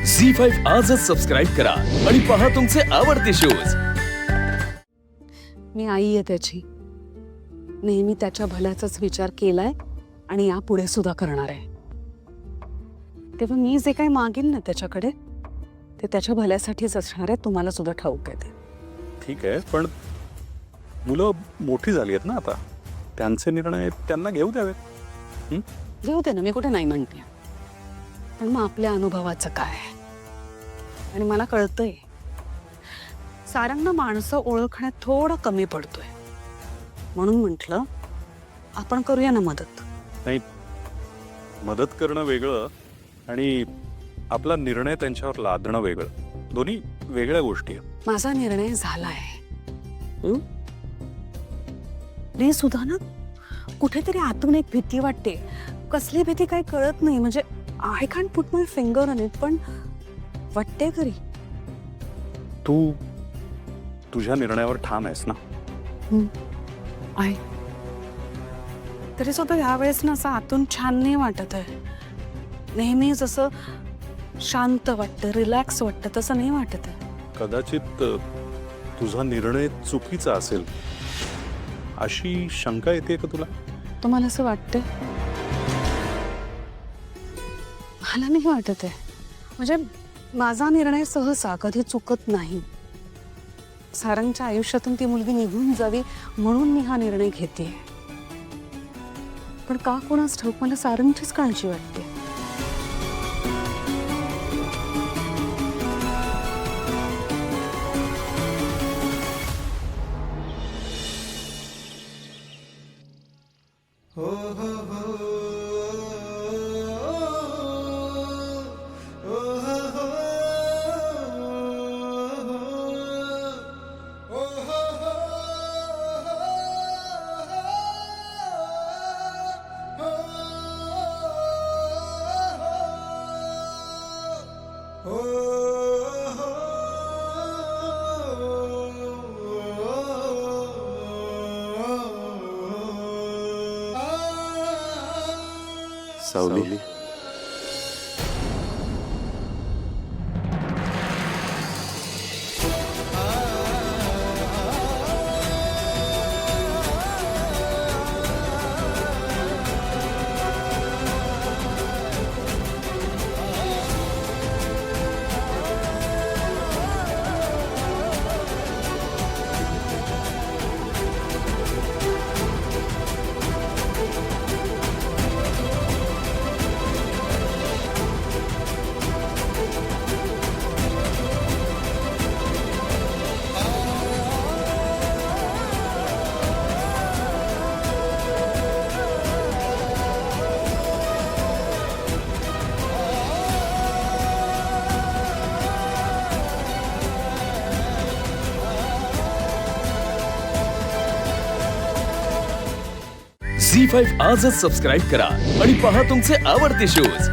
झी5 आजच सबस्क्राईब करा आणि पहा तुमचे आवडते शोज। मी आई आहे त्याची, नेहमी त्याच्या भल्याचाच विचार केलाय आणि यापुढे सुद्धा करणार आहे। तेव्हा मी जे काही मागेन ना त्याच्याकडे ते त्याच्या भल्यासाठीच असणार आहे, तुम्हाला सुद्धा ठाऊक आहे ते। ठीक आहे, पण मुलं मोठी झाली आहेत ना आता, त्यांचे निर्णय त्यांना घेऊ द्यावेत। घेऊ दे ना, मी कुठे नाही म्हणते, पण मग आपल्या अनुभवाचं काय? आणि मला कळतंय सारंगना माणसं ओळखण्यात थोडं कमी पडतोय, म्हणून म्हटलं आपण करूया ना मदत। नाही, मदत करणं वेगळं आणि आपला निर्णय त्यांच्यावर लादणं वेगळं, दोन्ही वेगळ्या गोष्टी आहेत। माझा निर्णय झालाय। रे सुद्धा ना, कुठेतरी आतून एक भीती वाटते। कसली भीती काही कळत नाही, म्हणजे I can't put my finger on it, पण वाटते खरी। तू तुझ्या निर्णयावर ठाम आहेस ना? आहे, तरी सुद्धा यावेळेस ना असं आतून छान नाही वाटत आहे। नेहमीच असं शांत वाटतं, रिलॅक्स वाटतं, तसं नाही वाटत आहे। कदाचित तुझा निर्णय चुकीचा असेल अशी शंका येते का तुला? तुम्हाला असं वाटतं? मला नाही वाटत आहे, म्हणजे माझा निर्णय सहसा कधी चुकत नाही। सारंगच्या आयुष्यातून ती मुलगी निघून जावी म्हणून मी हा निर्णय घेते, पण का कोणास ठाऊक मला सारंगचीच काळजी वाटते। सावली, झी5 आजच सबस्क्राईब करा आणि पहा तुमचे आवडते शोज।